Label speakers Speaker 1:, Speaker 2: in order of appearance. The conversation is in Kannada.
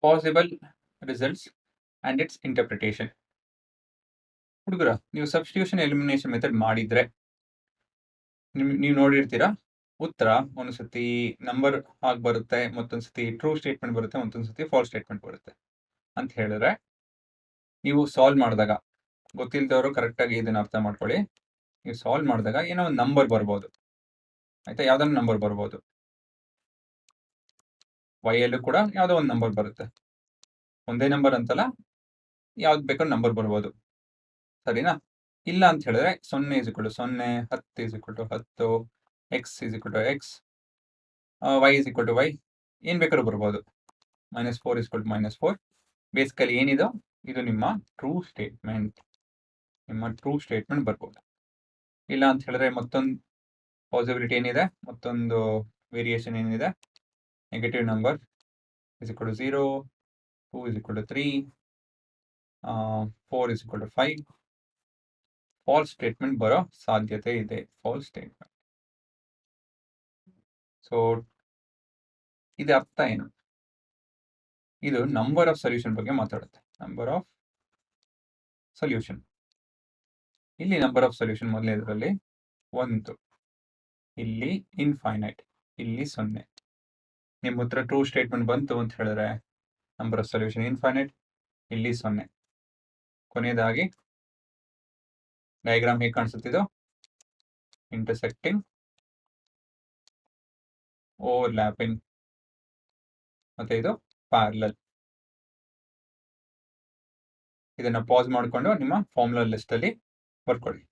Speaker 1: Possible results and it's interpretation. ಹುಡುಗರ, ನೀವು ಸಬ್ಸ್ಟಿಟ್ಯೂಷನ್ ಎಲಿಮಿನೇಷನ್ ಮೆಥಡ್ ಮಾಡಿದ್ರೆ ನೀವು ನೋಡಿರ್ತೀರಾ, ಉತ್ತರ ಒಂದ್ಸತಿ ನಂಬರ್ ಆಗಿ ಬರುತ್ತೆ, ಮತ್ತೊಂದ್ಸತಿ ಟ್ರೂ ಸ್ಟೇಟ್ಮೆಂಟ್ ಬರುತ್ತೆ, ಮತ್ತೊಂದ್ಸತಿ ಫಾಲ್ಸ್ ಸ್ಟೇಟ್ಮೆಂಟ್ ಬರುತ್ತೆ ಅಂತ ಹೇಳಿದ್ರೆ, ನೀವು ಸಾಲ್ವ್ ಮಾಡಿದಾಗ, ಗೊತ್ತಿಲ್ಲದವರು ಕರೆಕ್ಟಾಗಿ ಇದನ್ನ ಅರ್ಥ ಮಾಡ್ಕೊಳ್ಳಿ, ನೀವು ಸಾಲ್ವ್ ಮಾಡಿದಾಗ ಏನೋ ಒಂದು ನಂಬರ್ ಬರ್ಬೋದು, ಆಯ್ತಾ? ಯಾವ್ದಾದ್ರು ನಂಬರ್ ಬರ್ಬೋದು. ವೈಯಲ್ಲೂ ಕೂಡ ಯಾವುದೋ ಒಂದು ನಂಬರ್ ಬರುತ್ತೆ. ಒಂದೇ ನಂಬರ್ ಅಂತಲ್ಲ, ಯಾವ್ದು ಬೇಕೋ ನಂಬರ್ ಬರ್ಬೋದು, ಸರಿನಾ? ಇಲ್ಲ ಅಂತ ಹೇಳಿದ್ರೆ 0 = 0, 10 = 10, x = x, y = y, ಏನ್ ಬೇಕಾದ್ರೂ ಬರ್ಬೋದು. -4 = -4. ಬೇಸಿಕಲಿ ಏನಿದು, ಇದು ನಿಮ್ಮ ಟ್ರೂ ಸ್ಟೇಟ್ಮೆಂಟ್. ನಿಮ್ಮ ಟ್ರೂ ಸ್ಟೇಟ್ಮೆಂಟ್ ಬರ್ಬೋದು. ಇಲ್ಲ ಅಂತ ಹೇಳಿದ್ರೆ ಮತ್ತೊಂದು ಪಾಸಿಬಿಲಿಟಿ ಏನಿದೆ, ಮತ್ತೊಂದು ವೇರಿಯೇಷನ್ ಏನಿದೆ, ನೆಗೆಟಿವ್ ನಂಬರ್ = 0, 2 = 3, 4 = 5. ಫಾಲ್ಸ್ ಸ್ಟೇಟ್ಮೆಂಟ್ ಬರೋ ಸಾಧ್ಯತೆ ಇದೆ. Falls statement. ಸೊ ಇದು ಅರ್ಥ ಏನು? ಇದು ನಂಬರ್ ಆಫ್ ಸೊಲ್ಯೂಷನ್ ಬಗ್ಗೆ ಮಾತಾಡುತ್ತೆ. Number of solution. ಇಲ್ಲಿ ನಂಬರ್ ಆಫ್ ಸೊಲ್ಯೂಷನ್ ಮೊದಲನೇದರಲ್ಲಿ 1, ಇಲ್ಲಿ ಇನ್ಫೈನೈಟ್, ಇಲ್ಲಿ 0. ನಿಮ್ಮ ಹತ್ರ ಟ್ರೂ ಸ್ಟೇಟ್ಮೆಂಟ್ ಬಂತು ಅಂತ ಹೇಳಿದ್ರೆ ನಂಬರ್ ಆಫ್ ಸೊಲ್ಯೂಷನ್ ಇನ್ಫೈನೈಟ್, ಇಲ್ಲಿ 0. ಕೊನೆಯದಾಗಿ ಡಯಾಗ್ರಾಮ್ ಹೇಗೆ ಕಾಣಿಸುತ್ತಿದ್ದು, ಇಂಟರ್ಸೆಕ್ಟಿಂಗ್, ಓವರ್ಲ್ಯಾಪಿಂಗ್, ಮತ್ತೆ ಇದು ಪ್ಯಾರಲಲ್. ಇದನ್ನ ಪಾಸ್ ಮಾಡಿಕೊಂಡು ನಿಮ್ಮ ಫಾರ್ಮುಲಾ ಲಿಸ್ಟ್ ಅಲ್ಲಿ ಬರ್ಕೊಳ್ಳಿ.